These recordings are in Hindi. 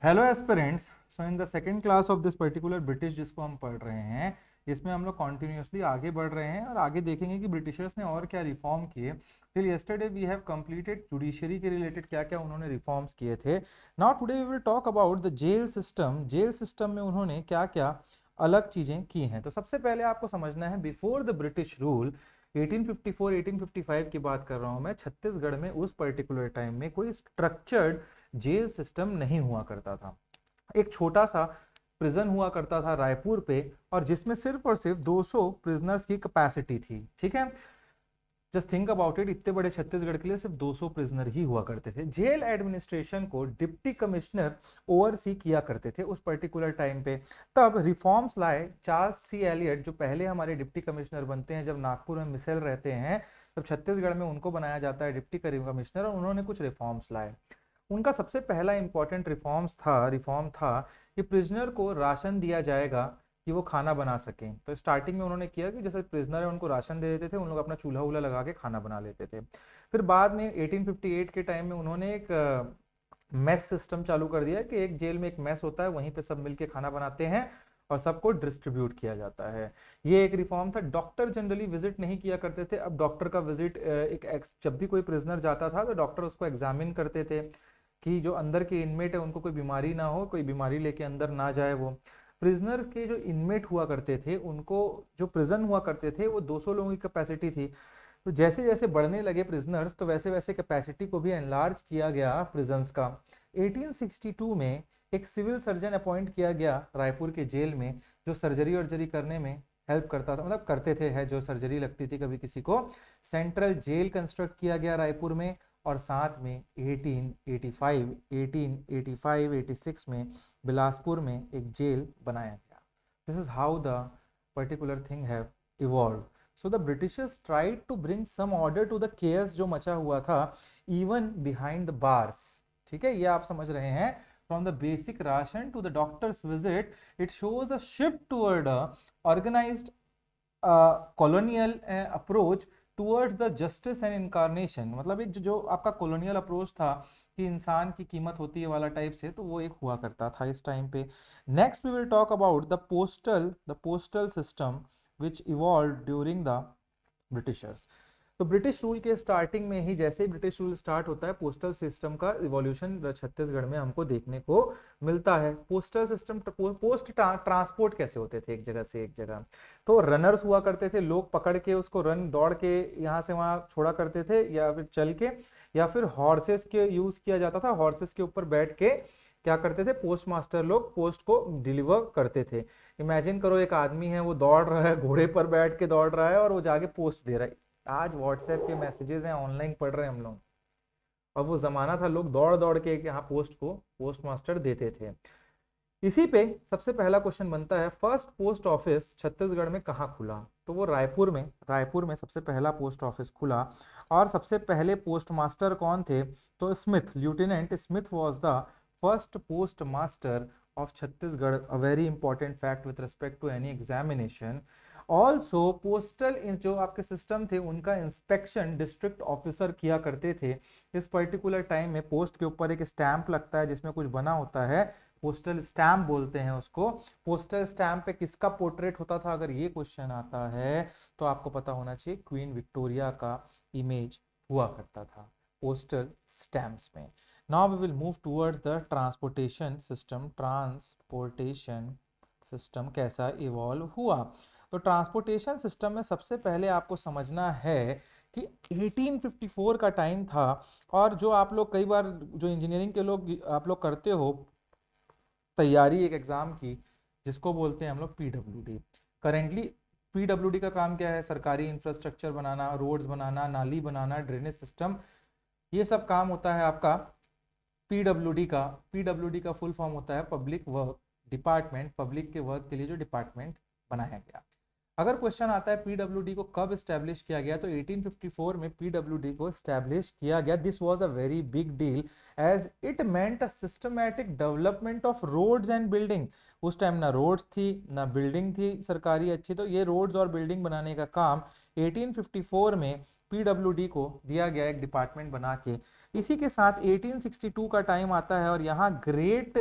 Hello aspirants. So in the second class of this particular British जिसको हम पढ़ रहे हैं, इसमें हम लोग कॉन्टिन्यूसली आगे बढ़ रहे हैं और आगे देखेंगे कि ब्रिटिशर्स ने और क्या रिफॉर्म किए। Till yesterday we have completed judiciary के रिलेटेड क्या क्या उन्होंने रिफॉर्म्स किए थे। Now today we will talk about the jail system. Jail system में उन्होंने क्या क्या अलग चीजें की हैं। तो सबसे पहले आपको समझना है, बिफोर द ब्रिटिश रूल 1854 1855 की बात कर रहा हूं मैं, छत्तीसगढ़ में उस पर्टिकुलर टाइम में कोई स्ट्रक्चर्ड जेल सिस्टम नहीं हुआ करता था। एक छोटा सा प्रिजन हुआ करता था रायपुर पे, और जिसमें सिर्फ और सिर्फ 200 प्रिजनर्स की कैपेसिटी थी। ठीक है, जस्ट थिंक अबाउट इट, इतने बड़े छत्तीसगढ़ के लिए सिर्फ 200 प्रिजनर ही हुआ करते थे। जेल एडमिनिस्ट्रेशन को डिप्टी कमिश्नर ओवरसी किया करते थे उस पर्टिकुलर टाइम पे। तब रिफॉर्म्स लाए चार्ल्स सी एलियट, जो पहले हमारे डिप्टी कमिश्नर बनते हैं जब नागपुर में मिसेल रहते हैं, तब छत्तीसगढ़ में उनको बनाया जाता है डिप्टी कमिश्नर, और उन्होंने कुछ रिफॉर्म्स लाए। उनका सबसे पहला इंपॉर्टेंट रिफॉर्म था कि प्रिजनर को राशन दिया जाएगा कि वो खाना बना सकें। तो स्टार्टिंग में उन्होंने किया कि जैसे प्रिजनर है उनको राशन दे देते थे, उन लोग अपना चूल्हा वूल्हा लगा के खाना बना लेते थे। फिर बाद में 1858 के टाइम में उन्होंने एक मेस सिस्टम चालू कर दिया कि एक जेल में एक मेस होता है, वहीं पे सब मिलके खाना बनाते हैं और सबको डिस्ट्रीब्यूट किया जाता है। ये एक रिफॉर्म था। डॉक्टर जनरली विजिट नहीं किया करते थे। अब डॉक्टर का विजिट जब भी कोई प्रिजनर जाता था तो डॉक्टर उसको एग्जामिन करते थे कि जो अंदर के इनमेट है उनको कोई बीमारी ना हो, कोई बीमारी लेके अंदर ना जाए। वो प्रिजनर्स के जो इनमेट हुआ करते थे, उनको जो प्रिजन हुआ करते थे वो 200 लोगों की कैपेसिटी थी। तो जैसे जैसे बढ़ने लगे प्रिजनर्स, तो वैसे वैसे कैपेसिटी को भी एनलार्ज किया गया प्रिजन्स का। 1862 में एक सिविल सर्जन अपॉइंट किया गया रायपुर के जेल में, जो सर्जरी वर्जरी करने में हेल्प करता था, मतलब करते थे, है जो सर्जरी लगती थी कभी किसी को। सेंट्रल जेल कंस्ट्रक्ट किया गया रायपुर में, और साथ में 1886 में बिलासपुर में एक जेल बनाया गया। This is how the particular thing have evolve. So the Britishers tried to bring some order to the केयर्स जो मचा हुआ था इवन बिहाइंड द बार्स। ठीक है, ये आप समझ रहे हैं। From the basic ration to the doctor's visit, it shows a shift toward a organised colonial approach towards the justice and incarceration. मतलब एक जो आपका कॉलोनियल अप्रोच था कि इंसान की कीमत होती है वाला टाइप से, तो वो एक हुआ करता था इस टाइम पे। Next we will talk about the postal system which evolve during the Britishers. तो ब्रिटिश रूल के स्टार्टिंग में ही, जैसे ही ब्रिटिश रूल स्टार्ट होता है, पोस्टल सिस्टम का इवोल्यूशन छत्तीसगढ़ में हमको देखने को मिलता है। पोस्टल सिस्टम, पोस्ट ट्रांसपोर्ट कैसे होते थे एक जगह से एक जगह। तो रनर्स हुआ करते थे, लोग पकड़ के उसको रन दौड़ के यहाँ से वहां छोड़ा करते थे, या फिर चल के, या फिर हॉर्सेस के यूज किया जाता था। हॉर्सेस के ऊपर बैठ के क्या करते थे, पोस्ट मास्टर लोग पोस्ट को डिलीवर करते थे। इमेजिन करो, एक आदमी है वो दौड़ रहा है, घोड़े पर बैठ के दौड़ रहा है और वो जाके पोस्ट दे रहा है। आज व्हाट्सएप के मैसेजेस हैं, ऑनलाइन पढ़ रहे हैं हम लोग, और वो जमाना था लोग दौड़ दौड़ के यहाँ पोस्ट को पोस्ट मास्टर देते थे। इसी पे सबसे पहला क्वेश्चन बनता है, फर्स्ट पोस्ट ऑफिस छत्तीसगढ़ में कहाँ खुला। तो वो रायपुर में सबसे पहला पोस्ट ऑफिस खुला। और सबसे पहले पोस्ट मास्टर कौन थे, तो Smith, lieutenant Smith was the first postmaster of Chhattisgarh. A very important fact with respect to any examination. Also postal जो आपके सिस्टम थे उनका इंस्पेक्शन डिस्ट्रिक्ट ऑफिसर किया करते थे। इस पर्टिकुलर टाइम में पोस्ट के ऊपर एक स्टैंप लगता है जिसमें कुछ बना होता है, पोस्टल स्टैम्प बोलते हैं उसको। पोस्टल स्टैम्प पे किसका पोर्ट्रेट होता था, अगर ये क्वेश्चन आता है तो आपको पता होना चाहिए क्वीन विक्टोरिया का इमेज हुआ करता था पोस्टल स्टैम्प्स में। Now we will move towards the transportation system. Transportation system कैसा इवॉल्व हुआ। तो ट्रांसपोर्टेशन सिस्टम में सबसे पहले आपको समझना है कि 1854 का टाइम था। और जो आप लोग कई बार, जो इंजीनियरिंग के लोग आप लोग करते हो तैयारी एक एग्जाम की, जिसको बोलते हैं हम लोग पीडब्ल्यूडी। करेंटली पीडब्ल्यूडी का काम क्या है, सरकारी इंफ्रास्ट्रक्चर बनाना, रोड्स बनाना, नाली बनाना, ड्रेनेज सिस्टम, ये सब काम होता है आपका पीडब्ल्यूडी का। पीडब्ल्यूडी का फुल फॉर्म होता है पब्लिक वर्क डिपार्टमेंट। पब्लिक के वर्क के लिए जो डिपार्टमेंट बनाया गया। अगर क्वेश्चन आता है पीडब्ल्यूडी को कब स्टैब्लिश किया गया, तो 1854 में पीडब्ल्यूडी को स्टैब्लिश किया गया। This was a very big deal as it meant a systematic development of roads and building. उस टाइम ना रोड्स थी ना बिल्डिंग थी सरकारी अच्छी, तो ये रोड्स और बिल्डिंग बनाने का काम 1854 में पीडब्ल्यूडी को दिया गया एक डिपार्टमेंट बना के। इसी के साथ 1862 का टाइम आता है, और यहाँ ग्रेट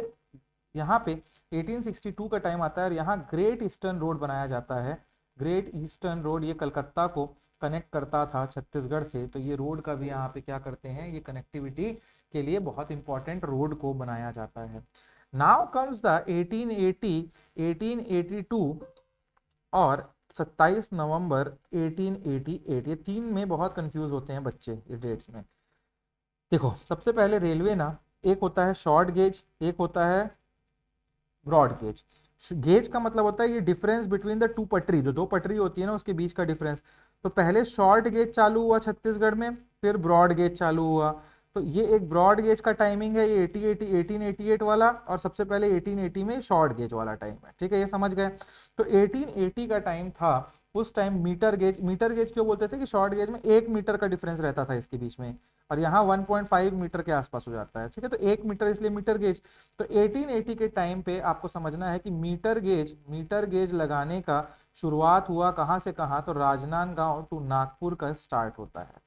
यहाँ पे 1862 का टाइम आता है और यहाँ ग्रेट ईस्टर्न रोड बनाया जाता है। ग्रेट ईस्टर्न रोड ये कलकत्ता को कनेक्ट करता था छत्तीसगढ़ से, तो ये रोड का भी यहाँ पे क्या करते हैं, ये कनेक्टिविटी के लिए बहुत इंपॉर्टेंट रोड को बनाया जाता है। नाउ कम्स द 1880, 1882 और 27 नवंबर 1888। ये तीन में बहुत कंफ्यूज होते हैं बच्चे ये डेट्स में। देखो सबसे पहले रेलवे ना, एक होता है शॉर्ट गेज, एक होता है ब्रॉड गेज। गेज का मतलब होता है ये डिफरेंस बिटवीन द टू पटरी, जो दो पटरी होती है ना उसके बीच का डिफरेंस। तो पहले शॉर्ट गेज चालू हुआ छत्तीसगढ़ में, फिर ब्रॉड गेज चालू हुआ। तो ये एक ब्रॉड गेज का टाइमिंग है, ये 1888 वाला, और सबसे पहले 1880 में शॉर्ट गेज वाला टाइम है। ठीक है, ये समझ गए। तो 1880 का टाइम था, उस टाइम मीटर गेज क्यों बोलते थे कि शॉर्ट गेज में 1 मीटर का डिफरेंस रहता था इसके बीच में, और यहाँ 1.5 मीटर के आसपास हो जाता है। ठीक है, तो 1 मीटर इसलिए मीटर गेज। तो 1880 के टाइम पे आपको समझना है कि मीटर गेज लगाने का शुरुआत हुआ कहाँ से कहाँ, तो राजनांदगांव टू नागपुर का स्टार्ट होता है।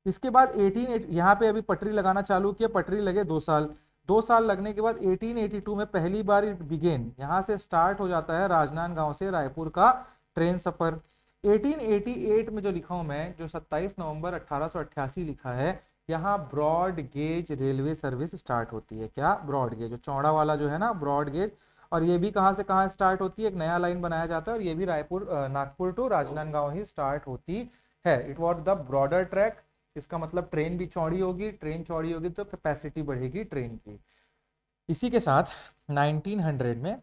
इसके बाद 1880 यहाँ पे अभी पटरी लगाना चालू किया, पटरी लगे 2 साल, 2 साल लगने के बाद 1882 में पहली बार बिगेन, यहाँ से स्टार्ट हो जाता है राजनांदगांव से रायपुर का ट्रेन सफर। 1888 में जो लिखा हूं मैं, जो 27 नवंबर 1888 लिखा है, यहाँ broad gauge railway service start होती है। क्या? ब्रॉड गेज, जो चौड़ा वाला जो है ना, ब्रॉड गेज। और ये भी कहाँ से कहाँ स्टार्ट होती है, एक नया लाइन बनाया जाता है, और ये भी रायपुर नागपुर टू राजनांदगांव ही स्टार्ट होती है। It was the broader track, इसका मतलब ट्रेन भी चौड़ी होगी, ट्रेन चौड़ी होगी तो कैपेसिटी बढ़ेगी ट्रेन की। इसी के साथ 1900 में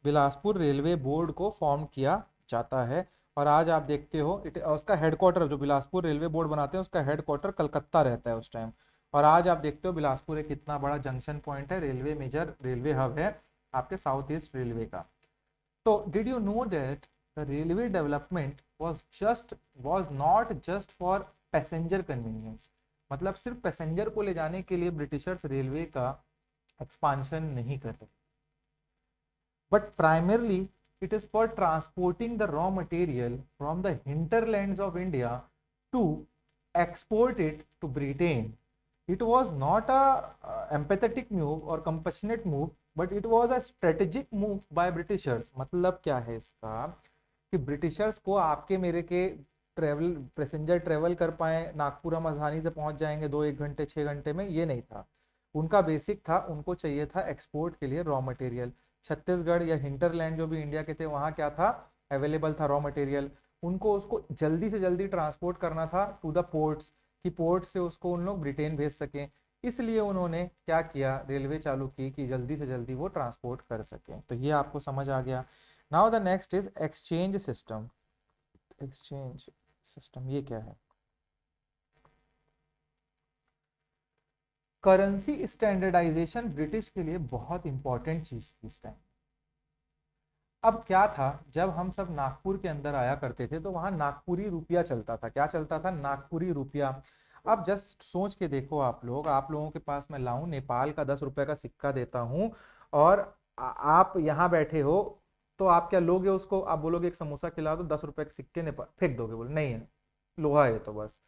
बिलासपुर रेलवे बोर्ड को फॉर्म किया जाता है। और आज आप देखते हो उसका हेडक्वार्टर, जो बिलासपुर रेलवे बोर्ड बनाते हैं उसका हेडक्वार्टर कलकत्ता रहता है उस टाइम। और आज आप देखते हो बिलासपुर एक कितना बड़ा जंक्शन पॉइंट है, रेलवे मेजर रेलवे हब है आपके साउथ ईस्ट रेलवे का। तो did you know that the railway development was not just for passenger convenience, मतलब सिर्फ पैसेंजर को ले जाने के लिए ब्रिटिशर्स रेलवे का एक्सपांशन नहीं कर रहे, but primarily it is for transporting the raw material from the hinterlands of India to export it to Britain. It was not a empathetic move or compassionate move, but it was a strategic move by Britishers। मतलब क्या है इसका, कि ब्रिटिशर्स को आपके मेरे के पैसेंजर ट्रेवल कर पाए, नागपुर हम आसानी से पहुंच जाएंगे 2-1 घंटे 6 घंटे में, ये नहीं था उनका। बेसिक था, उनको चाहिए था एक्सपोर्ट के लिए रॉ मटेरियल। छत्तीसगढ़ या हिंटरलैंड जो भी इंडिया के थे, वहां क्या था, अवेलेबल था रॉ मटेरियल। उनको उसको जल्दी से जल्दी ट्रांसपोर्ट करना था टू द पोर्ट्स, कि पोर्ट से उसको उन लोग ब्रिटेन भेज सकें। इसलिए उन्होंने क्या किया, रेलवे चालू की कि जल्दी से जल्दी वो ट्रांसपोर्ट कर सकें। तो ये आपको समझ आ गया। Now the next is exchange system. Exchange system ये क्या है? करेंसी स्टैंडर्डाइजेशन ब्रिटिश के लिए बहुत इंपॉर्टेंट चीज थी इस टाइम। अब क्या था, जब हम सब नागपुर के अंदर आया करते थे तो वहां नागपुरी रुपया चलता था। क्या चलता था? नागपुरी रुपया। अब जस्ट सोच के देखो आप लोगों के पास मैं लाऊं नेपाल का 10 रुपए का सिक्का देता हूं, और आप यहाँ बैठे हो, तो आप क्या लोगे उसको? आप बोलोगे एक समोसा खिला दो, 10 रुपए के सिक्के नेपाल फेंक दोगे? बोले नहीं है, लोहा है तो बस।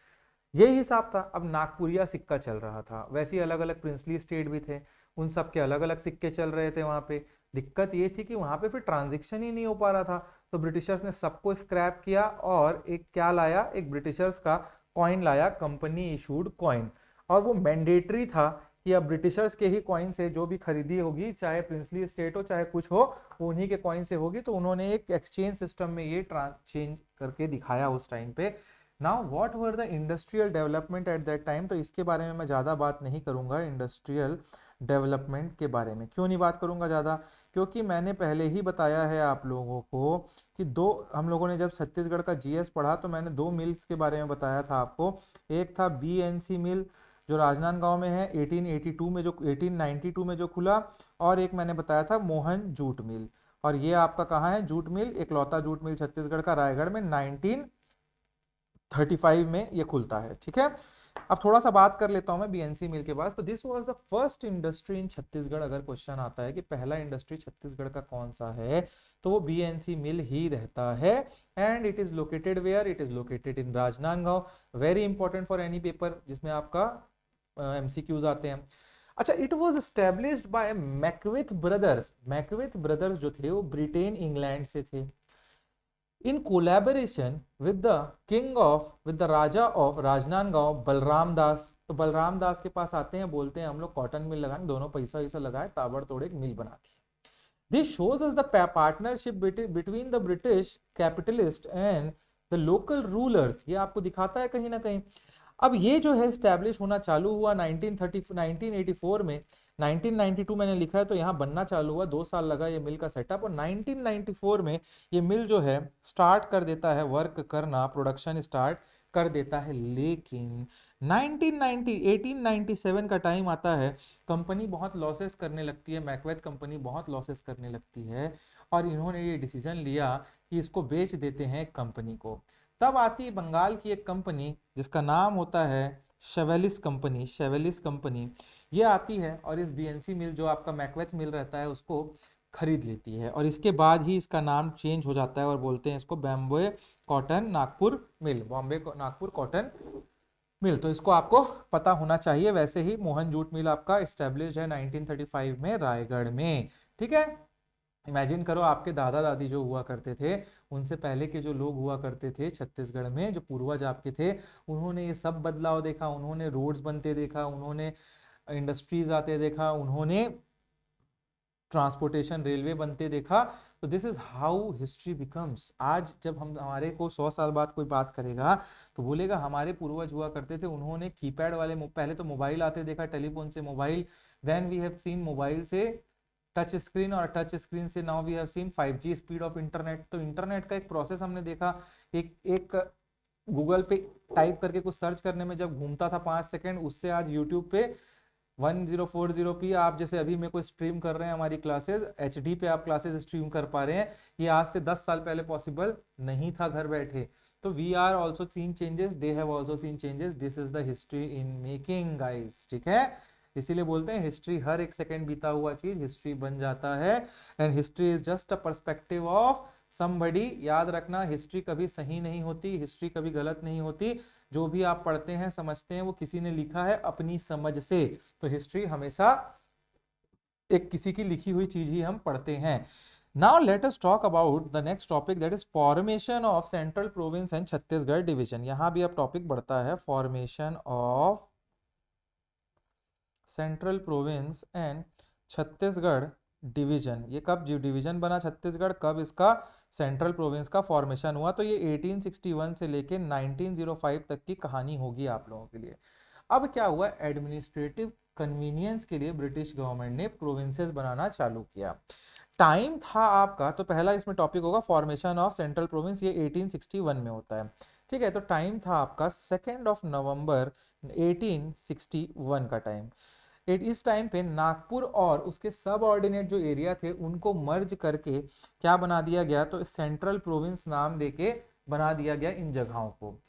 यही हिसाब था। अब नागपुरिया सिक्का चल रहा था, वैसे ही अलग अलग प्रिंसली स्टेट भी थे, उन सब के अलग अलग सिक्के चल रहे थे वहां पे। दिक्कत ये थी कि वहां पे फिर ट्रांजिशन ही नहीं हो पा रहा था। तो ब्रिटिशर्स ने सबको स्क्रैप किया और एक क्या लाया, एक ब्रिटिशर्स का कॉइन लाया, कंपनी इशूड कॉइन। और वो मैंडेटरी था कि अब ब्रिटिशर्स के ही कॉइन से जो भी खरीदी होगी, चाहे प्रिंसली स्टेट हो चाहे कुछ हो, वो उन्हीं के कॉइन से होगी। तो उन्होंने एक एक्सचेंज सिस्टम में ये चेंज करके दिखाया उस टाइम पे। Now what were the industrial development at that time, तो इसके बारे में मैं ज़्यादा बात नहीं करूंगा। इंडस्ट्रियल डेवलपमेंट के बारे में क्यों नहीं बात करूंगा ज़्यादा, क्योंकि मैंने पहले ही बताया है आप लोगों को कि हम लोगों ने जब छत्तीसगढ़ का जीएस पढ़ा तो मैंने 2 मिल्स के बारे में बताया था आपको। एक था बीएनसी मिल जो राजनांदगांव में है, 1892 में जो खुला, और एक मैंने बताया था मोहन जूट मिल। और ये आपका कहाँ है जूट मिल? इकलौता जूट मिल छत्तीसगढ़ का रायगढ़ में 1935 में ये खुलता है। ठीक है, अब थोड़ा सा बात कर लेता हूं मैं बीएनसी मिल के बाद। तो this was the first industry in Chhattisgarh. अगर क्वेश्चन आता है कि पहला इंडस्ट्री छत्तीसगढ़ का कौन सा है, तो वो बीएनसी मिल ही रहता है। And it is located where? It is located in Rajnandgaon. Very important for any paper जिसमें आपका एमसीक्यूज आते हैं। अच्छा, it was established by Macbeth brothers. Macbeth brothers जो थे वो ब्रिटेन इंग्लैंड से थे, in collaboration with the raja of Rajnandgaon Balram Das. तो बलराम दास के पास आते हैं, बोलते हैं हम लोग कॉटन मिल लगाएं, दोनों पैसा वैसा लगाए, ताबड़तोड़ एक मिल बनाती है। This shows us the partnership between the British capitalist and the local rulers। ये आपको दिखाता है कहीं ना कहीं। अब ये जो है स्टैब्लिश होना चालू हुआ 1984 में। 1992 मैंने लिखा है तो यहाँ बनना चालू हुआ, 2 साल लगा ये मिल का सेटअप, और 1994 में ये मिल जो है स्टार्ट कर देता है वर्क करना, प्रोडक्शन स्टार्ट कर देता है। लेकिन 1897 का टाइम आता है, कंपनी बहुत लॉसेस करने लगती है, मैकवेथ कंपनी बहुत लॉसेस करने लगती है, और इन्होंने ये डिसीजन लिया कि इसको बेच देते हैं कंपनी को। तब आती है बंगाल की एक कंपनी जिसका नाम होता है शेवेलिस कंपनी। शेवेलिस कंपनी ये आती है और इस बीएनसी मिल जो आपका मैकवेथ मिल रहता है उसको खरीद लेती है, और इसके बाद ही इसका नाम चेंज हो जाता है और बोलते हैं इसको बॉम्बे कॉटन नागपुर मिल, बॉम्बे नागपुर कॉटन मिल। तो इसको आपको पता होना चाहिए। वैसे ही मोहन जूट मिल आपका एस्टेब्लिश है 1935 में रायगढ़ में। ठीक है, इमेजिन करो आपके दादा दादी जो हुआ करते थे, उनसे पहले के जो लोग हुआ करते थे छत्तीसगढ़ में, जो पूर्वज आपके थे, उन्होंने ये सब बदलाव देखा, उन्होंने रोड्स बनते देखा, उन्होंने इंडस्ट्रीज आते देखा, उन्होंने ट्रांसपोर्टेशन रेलवे बनते देखा। तो this is how history becomes. आज जब हम हमारे को 100 साल बाद कोई बात करेगा तो बोलेगा हमारे पूर्वज हुआ करते थे, उन्होंने कीपैड वाले, पहले तो मोबाइल आते देखा, टेलीफोन से mobile, then we have seen mobile से टच स्क्रीन, और टच स्क्रीन से now we have seen 5G speed of internet. तो इंटरनेट का एक प्रोसेस हमने देखा, एक गूगल पे टाइप करके कुछ सर्च करने में जब घूमता था 5 सेकंड, उससे आज यूट्यूब पे 1040p आप जैसे अभी मेरे को स्ट्रीम कर रहे हैं हमारी क्लासेस, HD पे आप क्लासेस स्ट्रीम कर पा रहे हैं। ये आज से 10 साल पहले पॉसिबल नहीं था घर बैठे। तो we are also seen changes, they have also seen changes, this is the history in making guys. ठीक है, इसीलिए बोलते हैं हिस्ट्री, हर एक सेकंड बीता हुआ चीज हिस्ट्री बन जाता है, and history is just a perspective of somebody. याद रखना, हिस्ट्री कभी सही नहीं होती, हिस्ट्री कभी गलत नहीं होती। जो भी आप पढ़ते हैं समझते हैं वो किसी ने लिखा है अपनी समझ से। तो हिस्ट्री हमेशा एक किसी की लिखी हुई चीज ही हम पढ़ते हैं। Now let us talk about the next topic, that is formation of central province and Chhattisgarh division. यहां भी अब टॉपिक बढ़ता है, formation of central province and Chhattisgarh division. ये कब डिवीजन बना छत्तीसगढ़, कब इसका सेंट्रल प्रोविंस का फॉर्मेशन हुआ? तो ये 1861 से लेके 1905 तक की कहानी होगी आप लोगों के लिए। अब क्या हुआ, एडमिनिस्ट्रेटिव कन्वीनियंस के लिए ब्रिटिश गवर्नमेंट ने प्रोविंसेस बनाना चालू किया। टाइम था आपका, तो पहला इसमें टॉपिक होगा फॉर्मेशन ऑफ सेंट्रल प्रोविंस, ये 1861 में होता है। ठीक है, तो टाइम था आपका 2 नवंबर 1861 का टाइम। इस टाइम पे नागपुर और उसके सब ऑर्डिनेट जो एरिया थे उनको मर्ज करके क्या बना दिया गया, तो सेंट्रल प्रोविंस नाम देके बना दिया गया इन जगहों को।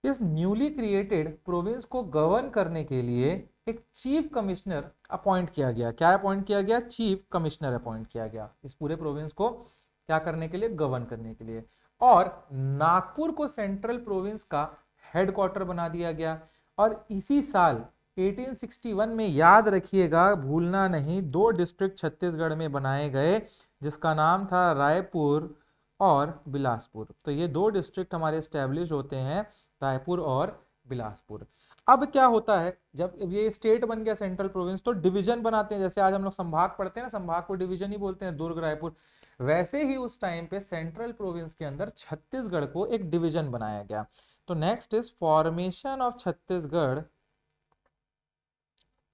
इस न्यूली क्रिएटेड प्रोविंस को गवर्न करने के लिए एक चीफ कमिश्नर अपॉइंट किया गया। क्या अपॉइंट किया गया? चीफ कमिश्नर अपॉइंट किया गया इस पूरे प्रोविंस को क्या करने के लिए, गवर्न करने के लिए। और नागपुर को सेंट्रल प्रोविंस का हेडक्वार्टर बना दिया गया। और इसी साल 1861 में, याद रखिएगा भूलना नहीं, 2 डिस्ट्रिक्ट छत्तीसगढ़ में बनाए गए जिसका नाम था रायपुर और बिलासपुर। तो ये 2 डिस्ट्रिक्ट हमारे स्टैब्लिश होते हैं, रायपुर और बिलासपुर। अब क्या होता है, जब ये स्टेट बन गया सेंट्रल प्रोविंस, तो डिवीजन बनाते हैं। जैसे आज हम लोग संभाग पढ़ते हैं ना, संभाग को डिवीजन ही बोलते हैं, दुर्ग, रायपुर। वैसे ही उस टाइम पे सेंट्रल प्रोविंस के अंदर छत्तीसगढ़ को एक डिवीजन बनाया गया। तो next is formation of Chhattisgarh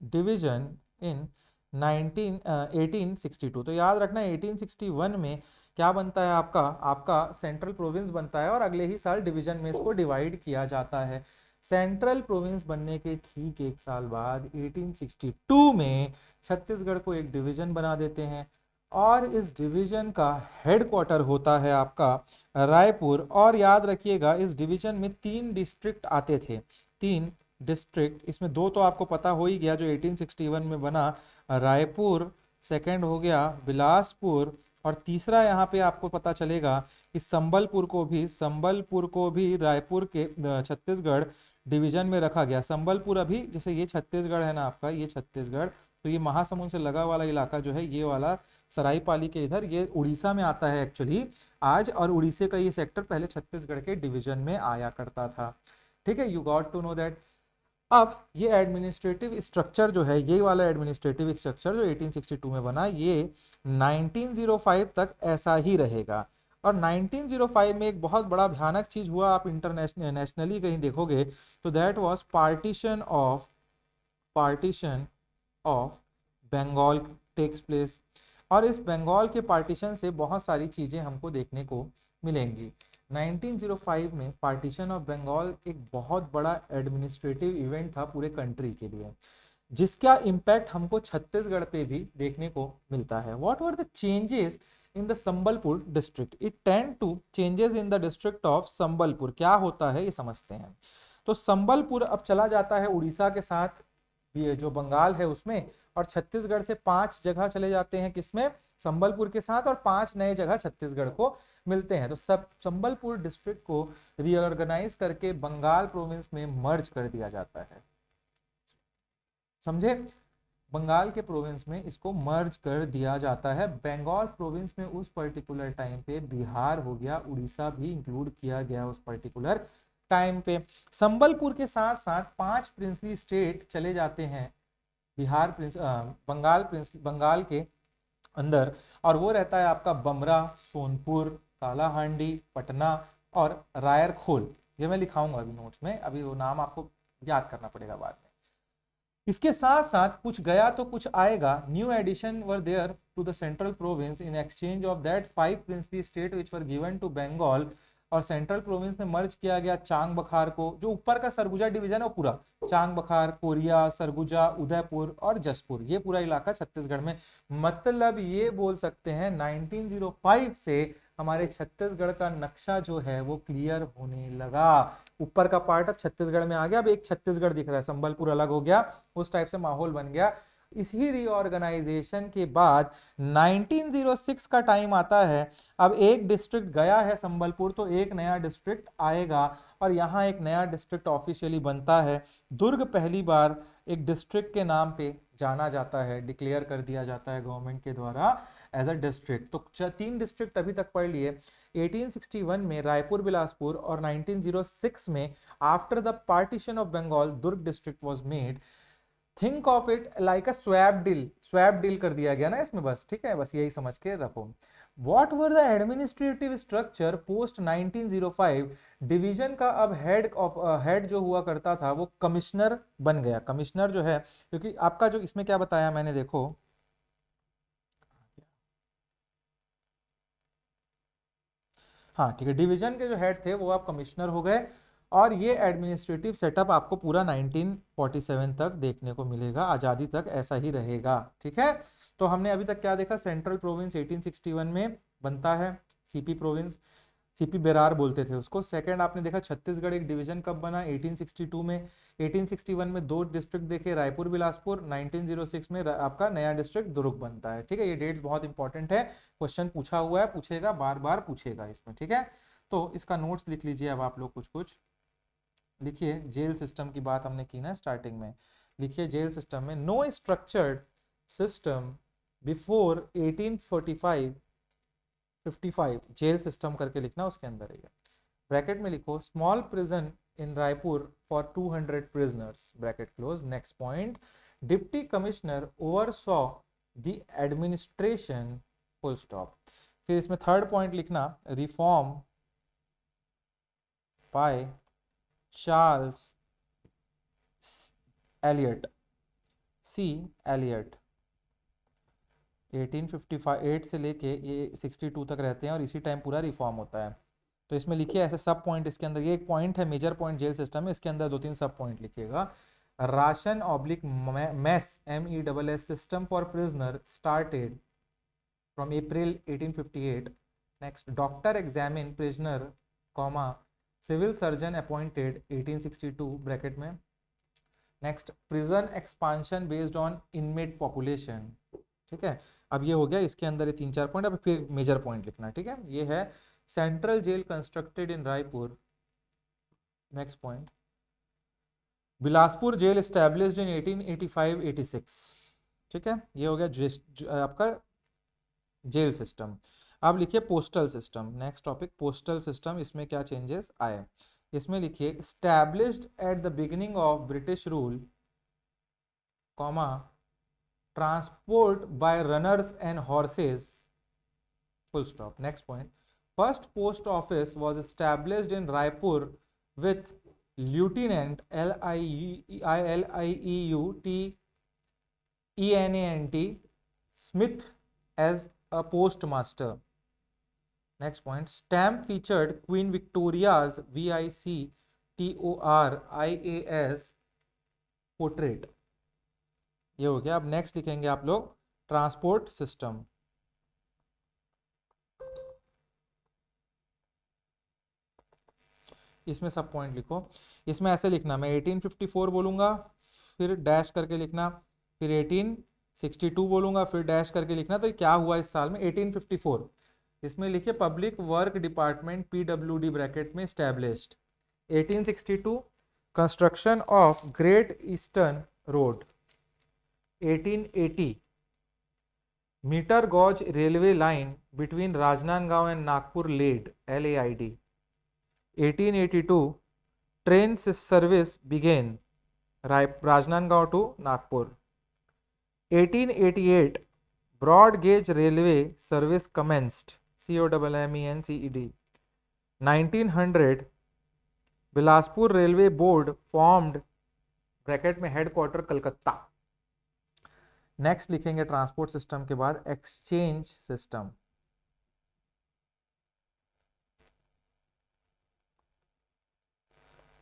division in 1862। तो याद रखना 1861 में क्या बनता है, आपका सेंट्रल प्रोविंस बनता है, और अगले ही साल डिवीजन में इसको डिवाइड किया जाता है। सेंट्रल प्रोविंस बनने के ठीक 1 साल बाद 1862 में छत्तीसगढ़ को एक डिवीजन बना देते हैं, और इस डिवीजन का हेडक्वार्टर होता है आपका रायपुर। और याद रखिएगा इस डिवीजन में 3 डिस्ट्रिक्ट आते थे, 3 डिस्ट्रिक्ट, इसमें 2 तो आपको पता हो ही गया जो 1861 में बना, रायपुर, सेकंड हो गया बिलासपुर, और तीसरा यहाँ पे आपको पता चलेगा कि संबलपुर को भी रायपुर के छत्तीसगढ़ डिवीजन में रखा गया। संबलपुर अभी जैसे ये छत्तीसगढ़ है ना आपका, ये छत्तीसगढ़, तो ये महासमुंद से लगा वाला इलाका जो है, ये वाला सरायपाली के इधर, ये उड़ीसा में आता है एक्चुअली आज, और उड़ीसा का ये सेक्टर पहले छत्तीसगढ़ के डिवीजन में आया करता था। ठीक है, you got to know that. अब ये एडमिनिस्ट्रेटिव स्ट्रक्चर जो है, ये वाला एडमिनिस्ट्रेटिव स्ट्रक्चर जो 1862 में बना, ये 1905 तक ऐसा ही रहेगा। और 1905 में एक बहुत बड़ा भयानक चीज हुआ, आप इंटरनेशनल नेशनली कहीं देखोगे तो that was partition of Bengal takes place. और इस बंगाल के पार्टीशन से बहुत सारी चीजें हमको देखने को मिलेंगी। 1905 में पार्टीशन ऑफ बंगाल एक बहुत बड़ा एडमिनिस्ट्रेटिव इवेंट था पूरे कंट्री के लिए, जिसका इम्पैक्ट हमको छत्तीसगढ़ पे भी देखने को मिलता है। What were the changes in the Sambalpur district? It tend to changes in the district of Sambalpur. क्या होता है ये समझते हैं। तो संबलपुर अब चला जाता है उड़ीसा के साथ, ये जो बंगाल है उसमें, और छत्तीसगढ़ से 5 जगह चले जाते हैं किसमें, संबलपुर के साथ, और 5 नए जगह छत्तीसगढ़ को मिलते हैं। तो सब संबलपुर डिस्ट्रिक्ट को रीऑर्गेनाइज करके बंगाल प्रोविंस में मर्ज कर दिया जाता है। समझे, बंगाल के प्रोविंस में इसको मर्ज कर दिया जाता है। बंगाल प्रोविंस में उस पर्टिकुलर टाइम पे बिहार हो गया, उड़ीसा भी इंक्लूड किया गया उस पर्टिकुलर टाइम पे। संबलपुर के साथ साथ 5 प्रिंसली स्टेट चले जाते हैं बंगाल के अंदर, और वो रहता है आपका बमरा, सोनपुर, कालाहांडी, पटना और रायरखोल। ये मैं लिखाऊंगा अभी नोट्स में, अभी वो नाम आपको याद करना पड़ेगा बाद में। इसके साथ साथ कुछ गया तो कुछ आएगा। New addition were there to the central province in exchange of that 5 princely state which were given to Bengal. और सेंट्रल प्रोविंस में मर्ज किया गया चांग बखार को, जो ऊपर का सरगुजा डिवीजन है वो पूरा, चांग बखार, कोरिया, सरगुजा, उदयपुर और जसपुर, ये पूरा इलाका छत्तीसगढ़ में। मतलब ये बोल सकते हैं 1905 से हमारे छत्तीसगढ़ का नक्शा जो है वो क्लियर होने लगा। ऊपर का पार्ट अब छत्तीसगढ़ में आ गया, अब एक छत्तीसगढ़ दिख रहा है, संबलपुर अलग हो गया, उस टाइप से माहौल बन गया। इसी रीऑर्गेनाइजेशन के बाद 1906 का टाइम आता है। अब एक डिस्ट्रिक्ट गया है संबलपुर, तो एक नया डिस्ट्रिक्ट आएगा, और यहाँ एक नया डिस्ट्रिक्ट ऑफिशियली बनता है। दुर्ग पहली बार एक डिस्ट्रिक्ट के नाम पे जाना जाता है, डिक्लेयर कर दिया जाता है गवर्नमेंट के द्वारा एज अ डिस्ट्रिक्ट। तो 3 डिस्ट्रिक्ट अभी तक पढ़ लिए। 1861 में रायपुर बिलासपुर, और 1906 में after the partition of Bengal Durg district was made. Think of it like a swap deal कर दिया गया ना इसमें, बस ठीक है, बस यही समझ के रखो। What were the administrative structure post 1905? Division का अब हेड जो हुआ करता था वो कमिश्नर बन गया। कमिश्नर जो है, क्योंकि आपका जो इसमें क्या बताया मैंने, देखो हाँ ठीक है, डिवीजन के जो हेड थे वो अब कमिश्नर हो गए। और ये एडमिनिस्ट्रेटिव सेटअप आपको पूरा 1947 तक देखने को मिलेगा, आजादी तक ऐसा ही रहेगा। ठीक है, तो हमने अभी तक क्या देखा, सेंट्रल प्रोविंस 1861 में बनता है, सीपी प्रोविंस, सीपी बेरार बोलते थे उसको। सेकंड आपने देखा छत्तीसगढ़ एक डिवीजन कब बना, 1862 में। 1861 में 2 डिस्ट्रिक्ट देखे, रायपुर बिलासपुर। 1906 में आपका नया डिस्ट्रिक्ट दुर्ग बनता है। ठीक है, ये डेट्स बहुत इंपॉर्टेंट है, क्वेश्चन पूछा हुआ है, पूछेगा, बार बार पूछेगा इसमें। ठीक है, तो इसका नोट्स लिख लीजिए अब आप लोग कुछ कुछ। लिखिए, जेल सिस्टम की बात हमने की ना स्टार्टिंग में, लिखिए जेल सिस्टम में no structured system before 1845 55 jail system करके लिखना, उसके अंदर है। ब्रैकेट में लिखो small prison in Raipur for 200 prisoners, bracket close. Next point, deputy commissioner oversaw the administration, full stop. फिर इसमें थर्ड पॉइंट लिखना, reform by Charles Elliot, C Elliot. 1858 से लेके ये 62 तक रहते हैं, और इसी टाइम पूरा रिफॉर्म होता है। तो इसमें लिखिए ऐसे सब पॉइंट इसके अंदर, ये एक पॉइंट है मेजर पॉइंट जेल सिस्टम में, इसके अंदर 2-3 सब पॉइंट लिखिएगा। Ration oblique mess, MESS system for prisoner started from April 1858। Next, doctor examine prisoner, comma, civil surgeon appointed 1862, bracket में। Next, prison expansion based on inmate population. ठीक है, अब ये हो गया इसके अंदर ये 3-4 पॉइंट। अब फिर मेजर पॉइंट लिखना। ठीक है, ये है central jail constructed in Raipur. Next point, Bilaspur jail established in 1885-86। ठीक है, ये हो गया आपका जेल सिस्टम। अब लिखिए postal system, next topic postal system, इसमें क्या चेंजेस आए। इसमें लिखिए established at the beginning of British rule, comma, transport by runners and horses, full stop. Next point. First post office was established in Raipur with Lieutenant Lieutenant Smith as a postmaster. Next point. Stamp featured Queen Victoria's VICTORIAS portrait. ये हो गया। अब नेक्स्ट लिखेंगे आप लोग ट्रांसपोर्ट सिस्टम। इसमें सब पॉइंट लिखो। इसमें ऐसे लिखना, मैं 1854 बोलूंगा, फिर डैश करके लिखना, फिर 1862 बोलूंगा, फिर डैश करके लिखना। तो ये क्या हुआ इस साल में? 1854। इसमें लिखिए public work department PWD bracket में established. 1862 construction of great eastern road. 1880 metre gauge railway line between Rajnandgaon and Nagpur laid, LAID। 1882 train service began Rajnandgaon to Nagpur. 1888 broad gauge railway service commenced, COMMENCED. 1900 Bilaspur Railway Board formed, bracket में हेडक्वार्टर कलकत्ता। नेक्स्ट लिखेंगे ट्रांसपोर्ट सिस्टम के बाद एक्सचेंज सिस्टम।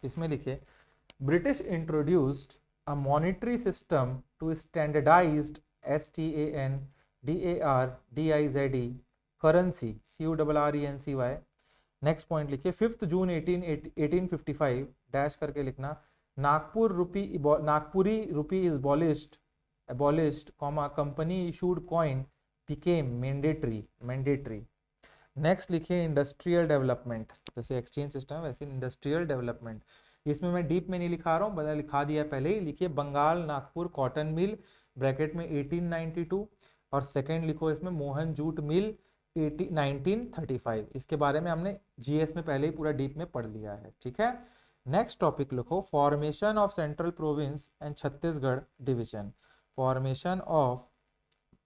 इसमें लिखे British introduced a monetary system to standardized STANDARDIZE currency, CURRENCY। Next point लिखिए 5 जून 1855 डैश करके लिखना, Nagpuri rupee is abolished, company issued coin became mandatory. Next लिखिए इंडस्ट्रियल डेवलपमेंट, जैसे एक्सचेंज सिस्टम वैसे इंडस्ट्रियल डेवलपमेंट। इसमें मैं डीप में नहीं लिखा रहा हूँ, बता लिखा दिया पहले ही। लिखिए Bengal Nagpur cotton mill, bracket में 1892, और सेकंड लिखो इसमें मोहन जूट मिल 1935। इसके बारे में हमने GS में पहले ही पूरा डीप में पढ़ लिया है। ठीक है, नेक्स्ट टॉपिक लिखो formation of central province and Chhattisgarh division. Formation of,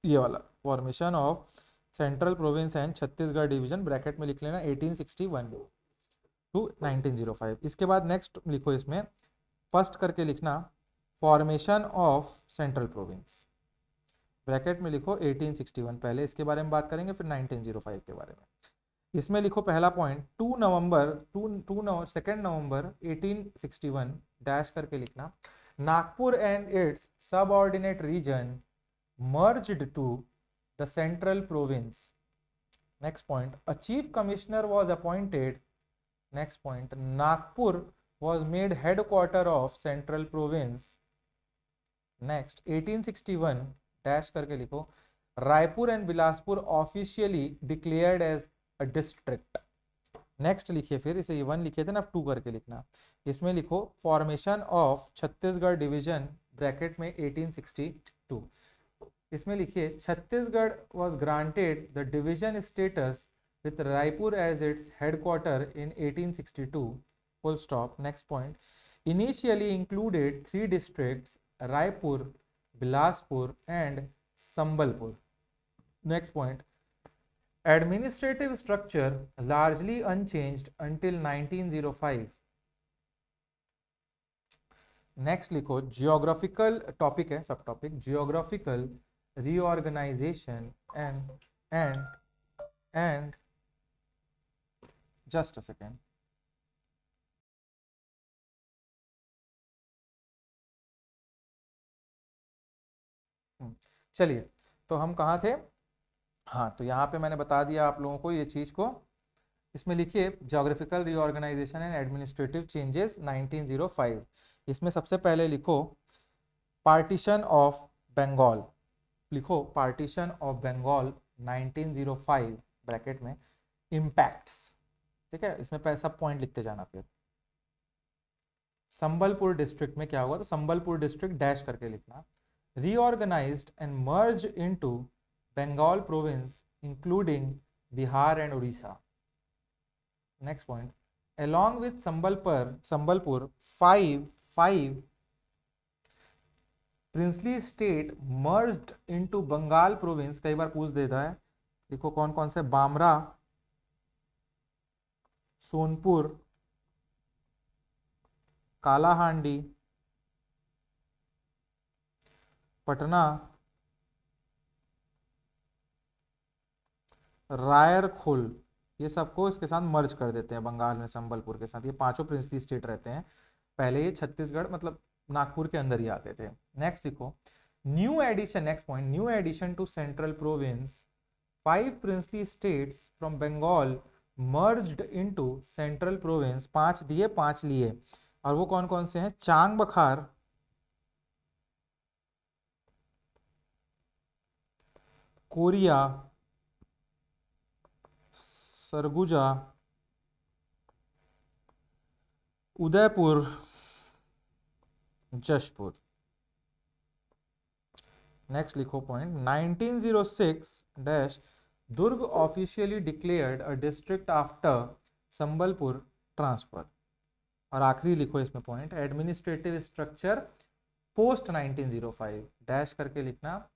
ये वाला formation of central province and Chhattisgarh division, bracket में लिख लेना 1861 टू 1905। इसके बाद नेक्स्ट लिखो, इसमें फर्स्ट करके लिखना formation of central province, bracket में लिखो 1861। पहले इसके बारे में बात करेंगे, फिर 1905 के बारे में। इसमें लिखो पहला पॉइंट 2 नवंबर 1861 डैश करके लिखना, Nagpur and its subordinate region merged to the central province. Next point, a chief commissioner was appointed. Next point, Nagpur was made headquarter of central province. Next 1861 dash करके लिखो, Raipur and Bilaspur officially declared as a district. Next लिखिए, फिर इसे 1 लिखे थे ना, 2 करके लिखना। इसमें लिखो formation of Chhattisgarh division, bracket में 1862। इसमें लिखिए Chhattisgarh was granted the division status with Raipur as its headquarter in 1862, full stop. Next point, initially included 3 districts, Raipur, Bilaspur and Sambalpur. Next point, administrative structure largely unchanged until 1905। Next लिखो जियोग्राफिकल, टॉपिक है sub topic, geographical reorganization and just a second, चलिए तो हम कहाँ थे? हाँ, तो यहाँ पे मैंने बता दिया आप लोगों को ये चीज को। इसमें लिखिए geographical reorganization and administrative changes 1905। इसमें सबसे पहले लिखो पार्टीशन ऑफ बंगाल, लिखो पार्टीशन ऑफ बंगाल 1905 ब्रैकेट में इम्पैक्ट्स। ठीक है, इसमें सब पॉइंट लिखते जाना। फिर संबलपुर डिस्ट्रिक्ट में क्या हुआ, तो संबलपुर डिस्ट्रिक्ट डैश करके लिखना, reorganised and merge into Bengal province including Bihar and Orissa. Next point, along with Sambalpur five princely state merged into Bengal province, कई बार पूछ देता है, देखो कौन कौन से, बामरा, सोनपुर, कालाहांडी, पटना, रायरखोल, ये सबको इसके साथ मर्ज कर देते हैं बंगाल में संबलपुर के साथ। ये पांचों प्रिंसली स्टेट रहते हैं, पहले ये छत्तीसगढ़ मतलब नागपुर के अंदर ही आते थे। नेक्स्ट लिखो, new addition, next point, new addition to central province, 5 princely states from Bengal merged into central province, 5 दिए 5 लिए, और वो कौन कौन से हैं, चांग बखार, कोरिया, सरगुजा, उदयपुर, जशपुर। नेक्स्ट लिखो point, 1906 dash Durg officially declared a district after Sambalpur transfer. और आखिरी लिखो इसमें point, administrative structure post 1905 dash करके लिखना,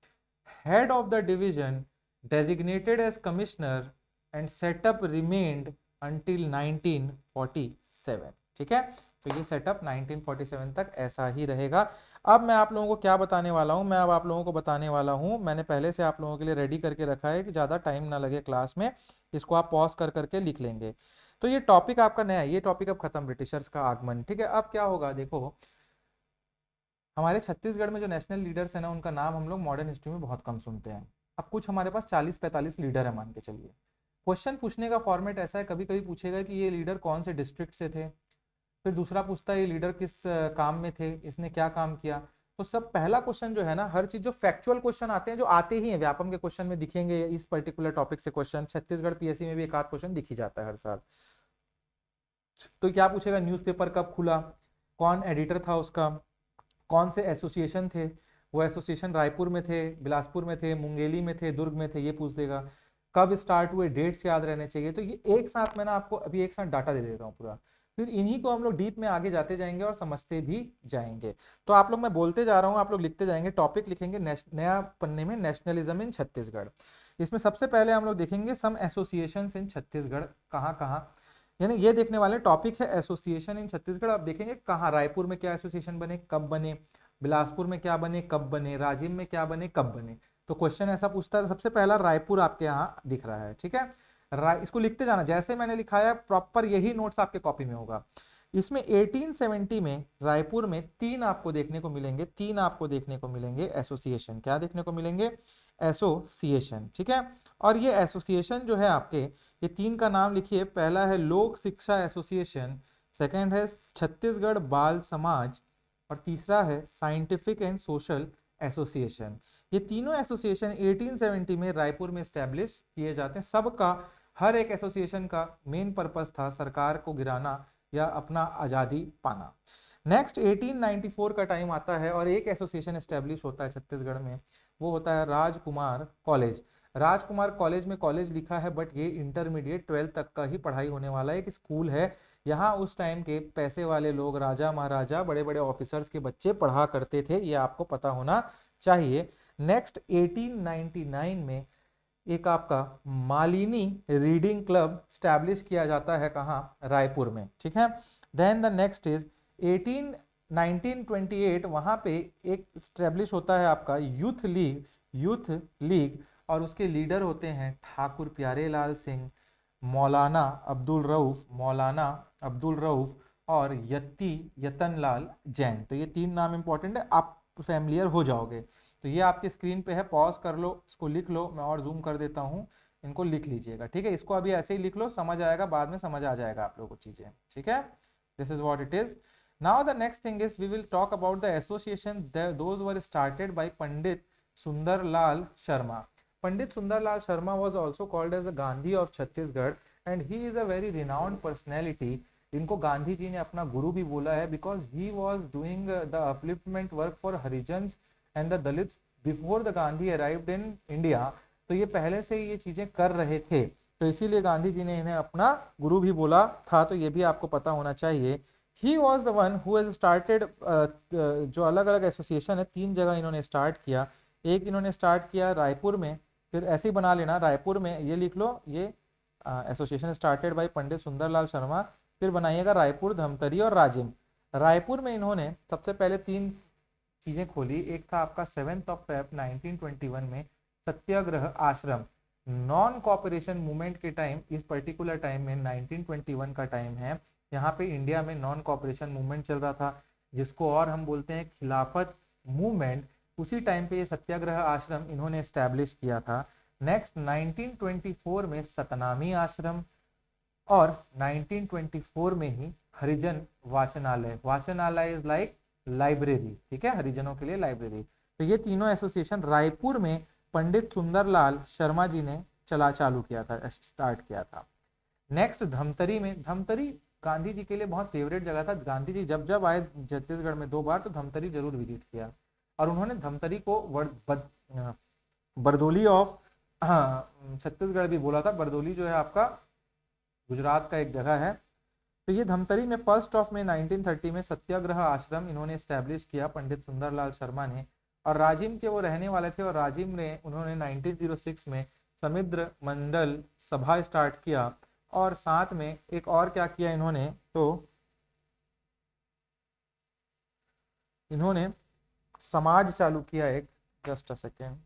head of the division designated as commissioner and setup remained until 1947। ठीक है, तो ये सेटअप 1947 तक ऐसा ही रहेगा। अब मैं आप लोगों को क्या बताने वाला हूं, मैं अब आप लोगों को बताने वाला हूं, मैंने पहले से आप लोगों के लिए रेडी करके रखा है कि ज्यादा टाइम ना लगे क्लास में, इसको आप पॉज कर करके लिख लेंगे। तो ये टॉपिक आपका नया है, ये टॉपिक अब खत्म, ब्रिटिशर्स का आगमन। ठीक है, अब क्या होगा, देखो हमारे छत्तीसगढ़ में जो नेशनल लीडर्स है ना, उनका नाम हम लोग मॉडर्न हिस्ट्री में बहुत कम सुनते हैं। अब कुछ हमारे पास 40-45 लीडर है मान के चलिए। क्वेश्चन पूछने का फॉर्मेट ऐसा है, कभी कभी पूछेगा कि ये लीडर कौन से डिस्ट्रिक्ट से थे, फिर दूसरा पूछता है ये लीडर किस काम में थे, इसने क्या काम किया। तो सब पहला क्वेश्चन जो है ना, हर चीज जो फैक्चुअल क्वेश्चन आते हैं, जो आते ही हैं व्यापम के क्वेश्चन में दिखेंगे, इस पर्टिकुलर टॉपिक से क्वेश्चन छत्तीसगढ़ पीएससी में भी एक आध क्वेश्चन दिख ही जाता है हर साल। तो क्या पूछेगा, न्यूज़पेपर कब खुला, कौन एडिटर था उसका, कौन से एसोसिएशन थे, वो एसोसिएशन रायपुर में थे, बिलासपुर में थे, मुंगेली में थे, दुर्ग में थे, ये पूछ देगा। कब स्टार्ट हुए, डेट्स याद रहने चाहिए। तो ये एक साथ मैं ना आपको अभी एक साथ डाटा दे देता हूँ पूरा, फिर इन्हीं को हम लोग डीप में आगे जाते जाएंगे और समझते भी जाएंगे। तो आप लोग, मैं बोलते जा रहा हूँ, आप लोग लिखते जाएंगे, टॉपिक लिखेंगे नया पन्ने में, नेशनलिज्म इन छत्तीसगढ़। इसमें सबसे पहले हम लोग देखेंगे सम एसोसिएशंस इन छत्तीसगढ़, कहाँ कहाँ, यानी ये देखने वाले टॉपिक है एसोसिएशन इन छत्तीसगढ़। आप देखेंगे कहाँ, रायपुर में क्या एसोसिएशन बने, कब बने, बिलासपुर में क्या बने, कब बने, राजिम में क्या बने, कब बने। तो क्वेश्चन ऐसा पूछता है, सबसे पहला रायपुर आपके यहाँ दिख रहा है। ठीक है, इसको लिखते जाना, जैसे मैंने लिखाया प्रॉपर यही नोट्स आपके कॉपी में होगा। इसमें 1870 में रायपुर में 3 आपको देखने को मिलेंगे, 3 आपको देखने को मिलेंगे एसोसिएशन। क्या देखने को मिलेंगे, एसोसिएशन। ठीक है, और ये एसोसिएशन जो है आपके, ये 3 का नाम लिखिए, पहला है लोक शिक्षा एसोसिएशन, सेकंड है छत्तीसगढ़ बाल समाज, और तीसरा है साइंटिफिक एंड सोशल एसोसिएशन। ये तीनों एसोसिएशन 1870 में रायपुर में स्टैब्लिश किए जाते हैं। सबका, हर एक एसोसिएशन का मेन पर्पस था सरकार को गिराना या अपना आजादी पाना। नेक्स्ट 1894 का टाइम आता है और एक एसोसिएशन एस्टेब्लिश होता है छत्तीसगढ़ में, वो होता है राजकुमार कॉलेज। राजकुमार कॉलेज में कॉलेज लिखा है, बट ये इंटरमीडिएट 12th तक का ही पढ़ाई होने वाला है, एक स्कूल है। यहाँ उस टाइम के पैसे वाले लोग, राजा महाराजा, बड़े बड़े ऑफिसर्स के बच्चे पढ़ा करते थे, ये आपको पता होना चाहिए। नेक्स्ट 1899 में एक आपका मालिनी रीडिंग क्लब स्टैब्लिश किया जाता है, कहाँ, रायपुर में। ठीक है, देन द नेक्स्ट इज 1928 वहां पे एक स्टैब्लिश होता है आपका यूथ लीग, यूथ लीग, और उसके लीडर होते हैं ठाकुर प्यारेलाल सिंह, मौलाना अब्दुल रऊफ, मौलाना अब्दुल रऊफ, और यतनलाल जैन। तो ये 3 नाम इंपॉर्टेंट है, आप फैमिलियर हो जाओगे। तो ये आपके स्क्रीन पे है, पॉज कर लो, इसको लिख लो, मैं और जूम कर देता हूँ, इनको लिख लीजिएगा। ठीक है, इसको अभी ऐसे ही लिख लो, समझ आएगा, बाद में समझ आ जाएगा आप लोगों को चीजें। ठीक है, this is what it is. Now the next thing is we will talk about the association those were started by Pandit Sundarlal Sharma. Pandit Sundarlal Sharma was also called as the Gandhi of Chhattisgarh, and he is a very renowned personality इनको गांधी जी ने अपना गुरु भी बोला है, because he was doing the upliftment work for Harijans and the Dalit before the Gandhi arrived in India. तो ये पहले से ही ये चीजें कर रहे थे, तो इसीलिए गांधी जी ने इन्हें अपना गुरु भी बोला था, तो ये भी आपको पता होना चाहिए। ही was the one who has started, जो अलग अलग एसोसिएशन है 3 जगह इन्होंने स्टार्ट किया। एक इन्होंने स्टार्ट किया रायपुर में, फिर ऐसे ही बना लेना रायपुर में, ये लिख लो, ये association started by Pandit Sundarlal Sharma. फिर बनाइएगा रायपुर, धमतरी और राजिम। रायपुर में इन्होंने सबसे पहले 3 चीजें खोली। एक था आपका 7 फेब 1921 में सत्याग्रह आश्रम। नॉन कॉपरेशन मूवमेंट के टाइम, इस पर्टिकुलर टाइम में 1921 का टाइम है, यहाँ पे इंडिया में नॉन कॉपरेशन मूवमेंट चल रहा था, जिसको और हम बोलते हैं खिलाफत मूवमेंट। उसी टाइम पे ये सत्याग्रह आश्रम इन्होंने एस्टैब्लिश किया था। नेक्स्ट 1924 में सतनामी आश्रम, और 1924 में ही हरिजन वाचनालय। वाचनालय इज लाइक लाइब्रेरी, ठीक है, हरिजनों के लिए लाइब्रेरी। तो ये तीनों एसोसिएशन रायपुर में पंडित सुंदरलाल शर्मा जी ने चालू किया था, स्टार्ट किया था। नेक्स्ट धमतरी में, धमतरी गांधी जी के लिए बहुत फेवरेट जगह था। गांधी जी जब जब आए छत्तीसगढ़ में 2 बार, तो धमतरी जरूर विजिट किया, और उन्होंने धमतरी को बरदोली ऑफ छत्तीसगढ़ भी बोला था। बरदोली जो है आपका गुजरात का एक जगह है। तो ये धमतरी में 1 मई 1930 में सत्याग्रह आश्रम इन्होंने स्टैब्लिश किया पंडित सुंदरलाल शर्मा ने, और राजिम के वो रहने वाले थे, और राजिम ने उन्होंने 1906 में समुद्र मंडल सभा स्टार्ट किया, और साथ में एक और क्या किया इन्होंने, तो इन्होंने समाज चालू किया एक, जस्ट अ सेकेंड,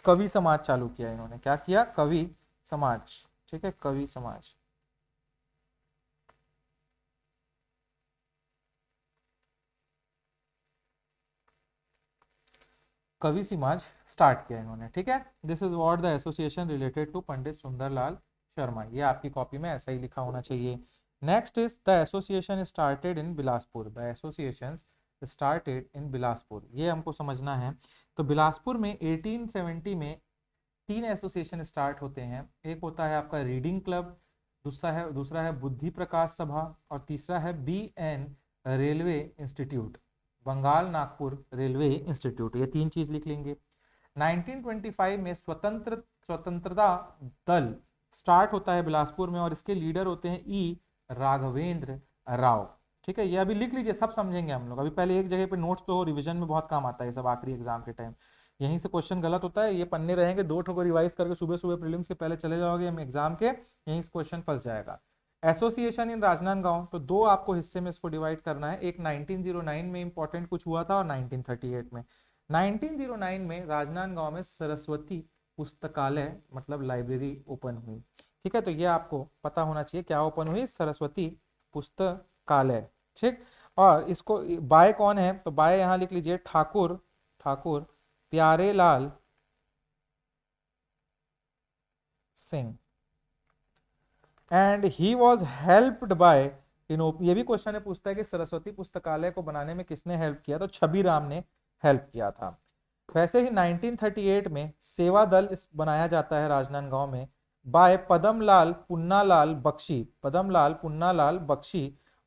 कवि समाज चालू किया इन्होंने। क्या किया? कवि समाज, ठीक है, कवि समाज। कवि समाज स्टार्ट किया इन्होंने, ठीक है। This is what the association related to Pandit Sundarlal Sharma. ये आपकी कॉपी में ऐसा ही लिखा होना चाहिए। Next is the association started in Bilaspur. The association started in Bilaspur, ये हमको समझना है। तो बिलासपुर में 1870 में 3 एसोसिएशन स्टार्ट होते हैं। एक होता है आपका रीडिंग क्लब, दूसरा है बुद्धि प्रकाश सभा, और तीसरा है BN railway institute, Bengal Nagpur railway institute. ये 3 चीज लिख लेंगे। 1925 में स्वतंत्रता दल स्टार्ट होता है बिलासपुर में, और इसके लीडर होते हैं राघवेंद्र राव, ठीक है। ये अभी लिख लीजिए, सब समझेंगे हम लोग। अभी पहले एक जगह पे नोट्स तो रिवीजन में बहुत काम आता है, सब आखिरी एग्जाम के टाइम यहीं से क्वेश्चन गलत होता है। ये पन्ने रहेंगे, 2 ठो को रिवाइज करके सुबह सुबह प्रीलिम्स के पहले चले जाओगे हम एग्जाम के, यहीं से क्वेश्चन फंस जाएगा। एसोसिएशन इन राजनांदगांव, तो 2 आपको हिस्से में इसको डिवाइड करना है। एक 1909 में इंपॉर्टेंट कुछ हुआ था, और 1938 में। 1909 में राजनांदगांव में सरस्वती पुस्तकालय मतलब लाइब्रेरी ओपन हुई, ठीक है। तो ये आपको पता होना चाहिए, क्या ओपन हुई? सरस्वती पुस्तकालय, ठीक। और इसको बाय कौन है? तो बाय यहां लिख लीजिए, Thakur Pyarelal Singh, and he was helped bye ये भी क्वेश्चन है, पूछता है कि सरस्वती पुस्तकालय को बनाने में किसने हेल्प किया? तो छबी राम ने हेल्प किया था। वैसे ही 1938 में सेवा दल बनाया जाता है राजनांदगांव में, बाय पदमलाल पुन्नालाल बख्शी,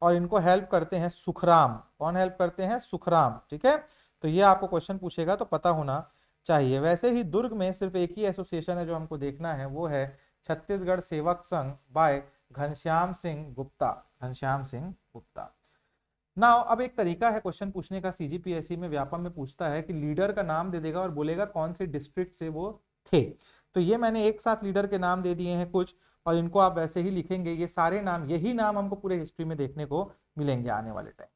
और इनको हेल्प करते हैं सुखराम। कौन हेल्प करते हैं? सुखराम, ठीक है। तो ये आपको क्वेश्चन पूछेगा तो पता होना चाहिए। वैसे ही दुर्ग में सिर्फ एक ही एसोसिएशन है जो हमको देखना है, वो है छत्तीसगढ़ सेवक संघ बाय घनश्याम सिंह गुप्ता। नाउ अब एक तरीका है क्वेश्चन पूछने का, CGPSC में व्यापम में पूछता है कि लीडर का नाम दे देगा और बोलेगा कौन से डिस्ट्रिक्ट से वो थे। तो ये मैंने एक साथ लीडर के नाम दे दिए हैं कुछ, और इनको आप वैसे ही लिखेंगे। ये सारे नाम, यही नाम हमको पूरे हिस्ट्री में देखने को मिलेंगे आने वाले टाइम में।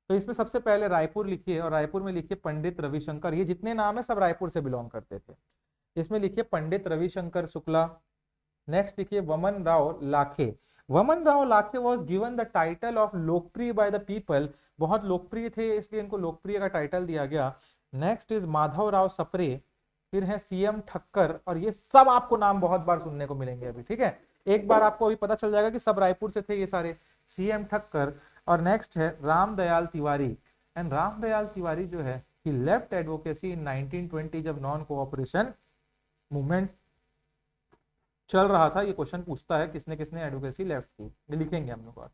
तो इसमें सबसे पहले रायपुर लिखिए, और रायपुर में लिखिए पंडित रविशंकर। ये जितने नाम है सब रायपुर से बिलोंग करते थे। इसमें लिखिए पंडित रविशंकर शुक्ला। नेक्स्ट लिखिए वमन Rao Lakhe. Vaman Rao Lakhe was given the title of Lokpriya by the people. बहुत लोकप्रिय थे, इसलिए इनको लोकप्रिय का टाइटल दिया गया। नेक्स्ट इज माधव राव सप्रे, फिर है CM ठक्कर, और ये सब आपको नाम बहुत बार सुनने को मिलेंगे अभी, ठीक है। एक बार आपको अभी पता चल जाएगा कि सब रायपुर से थे ये सारे, CM ठक्कर। और नेक्स्ट है रामदयाल तिवारी, एंड रामदयाल तिवारी जो है ही लेफ्ट एडवोकेसी इन 1920 जब नॉन कोऑपरेशन मूवमेंट चल रहा था, ये क्वेश्चन पूछता है किसने किसने एडवोकेसी लेफ्ट की, ये लिखेंगे हम लोग। और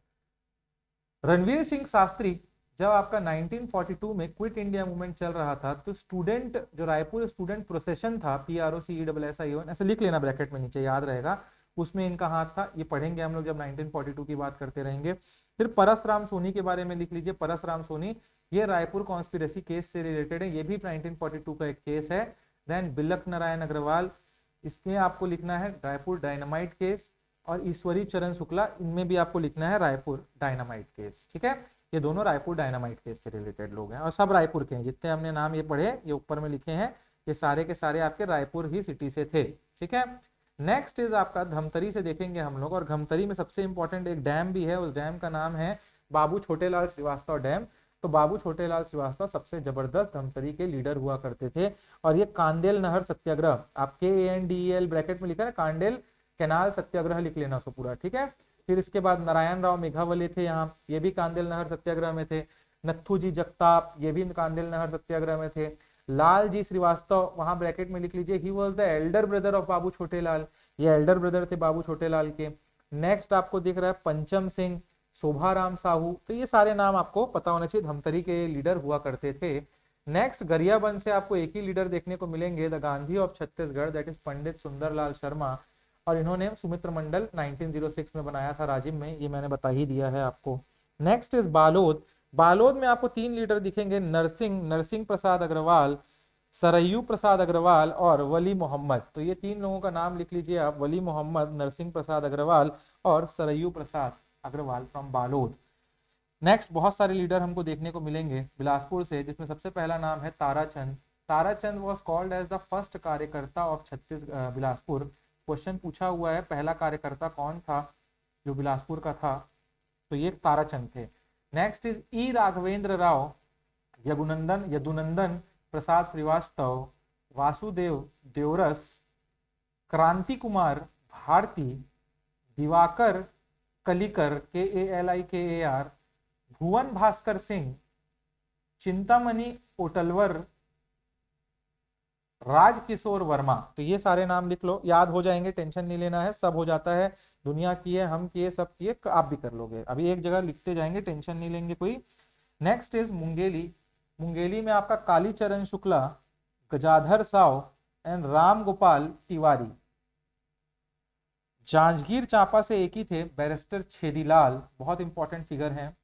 रणवीर सिंह शास्त्री, जब आपका 1942 में क्विट इंडिया मूवमेंट चल रहा था, तो स्टूडेंट जो रायपुर स्टूडेंट प्रोसेशन था, PROCESSION ऐसे लिख लेना ब्रैकेट में नीचे, याद रहेगा, उसमें इनका हाथ था। ये पढ़ेंगे हम लोग जब 1942 की बात करते रहेंगे। फिर परसराम सोनी के बारे में लिख लीजिए। परसराम सोनी ये रायपुर कॉन्स्पिरेसी केस से रिलेटेड है, ये भी 1942 का एक केस है। देन बिलक नारायण अग्रवाल, इसमें आपको लिखना है रायपुर डायनामाइट केस। और ईश्वरी चरण शुक्ला, इनमें भी आपको लिखना है रायपुर डायनामाइट केस। ठीक है, ये दोनों रायपुर डायनामाइट केस से रिलेटेड लोग हैं और सब रायपुर के हैं, जितने हमने नाम ये पढ़े ये ऊपर में लिखे हैं, ये सारे के सारे आपके रायपुर ही सिटी से थे। ठीक है, नेक्स्ट इज आपका धमतरी से देखेंगे हम लोग। और धमतरी में सबसे इंपॉर्टेंट एक डैम भी है, उस डैम का नाम है बाबू छोटेलाल श्रीवास्तव डैम। तो बाबू छोटेलाल श्रीवास्तव सबसे जबरदस्त धमतरी के लीडर हुआ करते थे। और ये कांदेल नहर सत्याग्रह, आपके ANDEL ब्रैकेट में लिखा है, कांडेल कैनाल सत्याग्रह लिख लेना उसको पूरा। ठीक है, फिर इसके बाद नारायण राव मेघावले थे यहाँ, ये भी कांदेल नहर सत्याग्रह में थे। नत्थू जी जगताप, ये भी कांदेल नहर सत्याग्रह में थे। लाल जी श्रीवास्तव, वहां ब्रैकेट में लिख लीजिए, he was the elder brother of Babu Chhotelal, ये एल्डर ब्रदर थे बाबू छोटेलाल के। नेक्स्ट आपको दिख रहा है पंचम सिंह, शोभाराम साहू, तो ये सारे नाम आपको पता होना चाहिए, धमतरी के लीडर हुआ करते थे। नेक्स्ट गरियाबंद से आपको एक ही लीडर देखने को मिलेंगे, the Gandhi of Chhattisgarh, that is Pandit Sundarlal Sharma. और इन्होंने सुमित्र मंडल 1906 में बनाया था राजिम में, ये मैंने बता ही दिया है आपको। Next is Balod. बालोद में आपको 3 लीडर दिखेंगे, नरसिंह प्रसाद अग्रवाल, सरयू प्रसाद अग्रवाल और वली मोहम्मद। तो ये 3 लोगों का नाम लिख लीजिए आप, वली मोहम्मद, नरसिंह प्रसाद अग्रवाल और सरयू प्रसाद अग्रवाल फ्रॉम बालोद। नेक्स्ट बहुत सारे लीडर हमको देखने को मिलेंगे बिलासपुर से, जिसमें सबसे पहला नाम है Tarachand. Tarachand was called as the first karyakarta of Chhattisgarh Bilaspur. Question पूछा हुआ है पहला कार्यकर्ता कौन था जो बिलासपुर का था, तो ये ताराचंद थे। नेक्स्ट इज ई राघवेंद्र राव, यदुनंदन प्रसाद श्रीवास्तव, वासुदेव देवरस, क्रांति कुमार भारती, दिवाकर कलिकर KALIKAR, भुवन भास्कर सिंह, चिंतामणि ओटलवर, राजकिशोर वर्मा। तो ये सारे नाम लिख लो, याद हो जाएंगे, टेंशन नहीं लेना है, सब हो जाता है, दुनिया की है, हम किए, सब किए, आप भी कर लोगे। अभी एक जगह लिखते जाएंगे, टेंशन नहीं लेंगे कोई। Next is Mungeli. मुंगेली में आपका कालीचरण शुक्ला, गजाधर साव एंड राम गोपाल तिवारी। जांजगीर चांपा से एक ही थे, बैरिस्टर छेदीलाल, बहुत इंपॉर्टेंट फिगर हैं।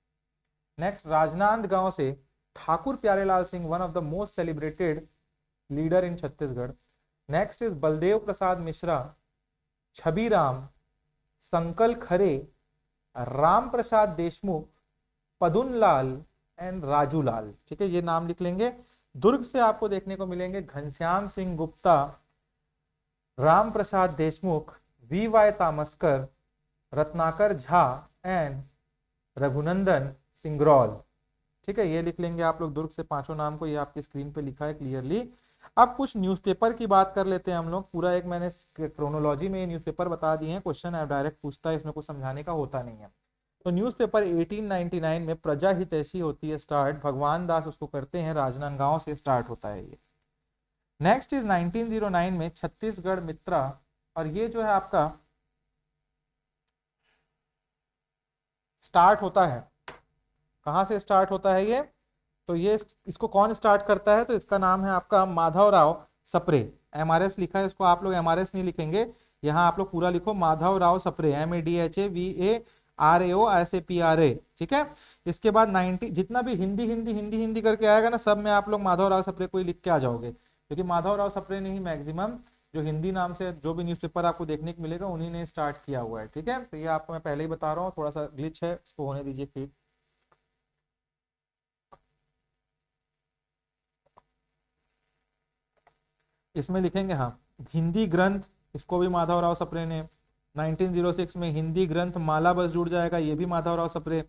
नेक्स्ट राजनांदगांव से Thakur Pyarelal Singh, one of the most celebrated leader in Chhattisgarh. Next is Baldev Prasad Mishra, Chhabiram, Sankal Khare, Ram Prasad Deshmukh, Padunlal and Rajulal. ठीक है, ये नाम लिख लेंगे। दुर्ग से आपको देखने को मिलेंगे घनश्याम सिंह गुप्ता, राम प्रसाद देशमुख, VY तामस्कर, रत्नाकर झा एंड रघुनंदन सिंगरौल। ठीक है, ये लिख लेंगे आप लोग दुर्ग से पांचों नाम को, ये आपकी स्क्रीन पे लिखा है क्लियरली। अब कुछ न्यूज़पेपर की बात कर लेते हैं हम लोग। पूरा एक मैंने क्रोनोलॉजी में न्यूज़पेपर बता दिए हैं, क्वेश्चन अब डायरेक्ट पूछता है, इसमें कुछ समझाने का होता नहीं है। तो न्यूज़पेपर 1899 में प्रजा हितैषी होती है स्टार्ट, भगवान दास उसको करते हैं, राजनांदगांव से स्टार्ट होता है ये। नेक्स्ट इज 1909 में छत्तीसगढ़ मित्रा, और ये जो है आपका स्टार्ट होता है, कहां से स्टार्ट होता है ये, तो ये इसको कौन स्टार्ट करता है, तो इसका नाम है आपका माधवराव सप्रे। MRS लिखा है, इसको आप लोग MRS नहीं लिखेंगे, यहाँ आप लोग पूरा लिखो माधवराव सप्रे, MADHAVARAO ठीक है। इसके बाद 90 जितना भी हिंदी हिंदी हिंदी हिंदी करके आएगा ना, सब में आप लोग माधवराव सप्रे को ही लिख के आ जाओगे, क्योंकि माधवराव सप्रे ने ही मैक्सिमम जो हिंदी नाम से जो भी न्यूज़पेपर आपको देखने को मिलेगा उन्हीं ने स्टार्ट किया हुआ है। ठीक है, तो ये आपको मैं पहले ही बता रहा हूँ, थोड़ा सा ग्लिच है, इसको होने दीजिए ठीक। इसमें लिखेंगे हाँ हिंदी ग्रंथ, इसको भी माधवराव सप्रे ने। 1906 में हिंदी ग्रंथ माला बस जुड़ जाएगा, ये भी माधवराव सप्रे।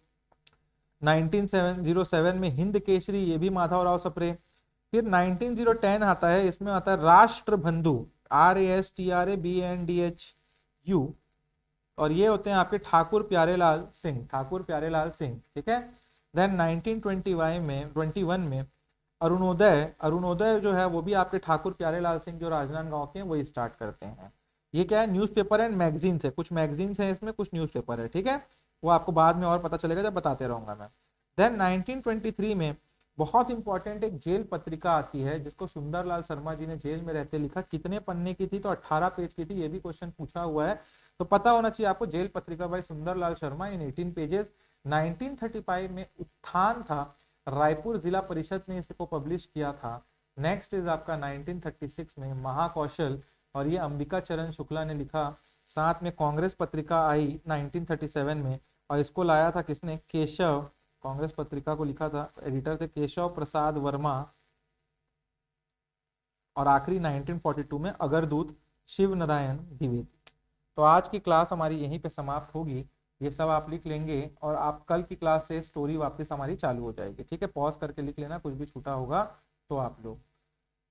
1907 में हिंद केसरी, ये भी माधवराव सप्रे। फिर 19010 आता है, इसमें आता है राष्ट्र बंधु, RASTRABANDHU, और ये होते हैं आपके ठाकुर प्यारेलाल सिंह। ठीक है। देन 1921 में अरुणोदय जो है वो भी आपके ठाकुर प्यारेलाल सिंह जो राजनांदगांव के हैं वही स्टार्ट करते हैं। ये क्या है, न्यूज़पेपर एंड मैगजीन है, कुछ मैगजीन्स हैं इसमें, कुछ न्यूज़पेपर है, ठीक है, वो आपको बाद में और पता चलेगा जब बताते रहूंगा मैं। देन 1923 में बहुत इंपॉर्टेंट एक जेल पत्रिका आती है जिसको सुंदरलाल शर्मा जी ने जेल में रहते लिखा। कितने पन्ने की थी, तो 18 पेज की थी, ये भी क्वेश्चन पूछा हुआ है, तो पता होना चाहिए आपको। जेल पत्रिका बाय सुंदरलाल शर्मा इन 18 पेजेस। 1935 में उत्थान था, रायपुर जिला परिषद ने इसको पब्लिश किया था। नेक्स्ट इज आपका 1936 में महाकौशल, और ये अंबिका चरण शुक्ला ने लिखा। साथ में कांग्रेस पत्रिका आई 1937 में, और इसको लाया था किसने, केशव, कांग्रेस पत्रिका को लिखा था, एडिटर थे केशव प्रसाद वर्मा। और आखिरी 1942 में अगरदूत शिव नारायण द्विवेदी। तो आज की क्लास हमारी यहीं पे समाप्त होगी, ये सब आप लिख लेंगे और आप कल की क्लास से स्टोरी वापस हमारी चालू हो जाएगी, ठीक है, पॉज करके लिख लेना, कुछ भी छूटा होगा तो आप लोग।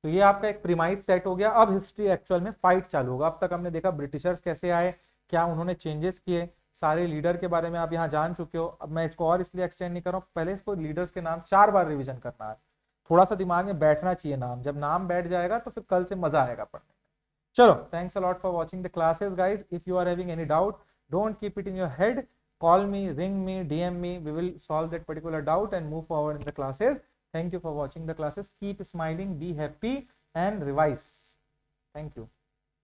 तो ये आपका एक प्रीमाइस सेट हो गया। अब हिस्ट्री एक्चुअल में फाइट चालू होगा। अब तक हमने देखा ब्रिटिशर्स कैसे आए, क्या उन्होंने चेंजेस किए, सारे लीडर के बारे में आप यहाँ जान चुके हो। अब मैं इसको और इसलिए एक्सटेंड नहीं कर रहा हूँ, पहले इसको लीडर्स के नाम 4 बार रिवीजन करना है, थोड़ा सा दिमाग में बैठना चाहिए नाम, जब नाम बैठ जाएगा तो फिर कल से मजा आएगा पढ़ने में। चलो, thanks a lot for watching the classes guys. If you are having any doubt, don't keep it in your head, call me, ring me, DM me, we will solve that particular doubt and move forward in the classes. Thank you for watching the classes. Keep smiling, be happy and revise. Thank you.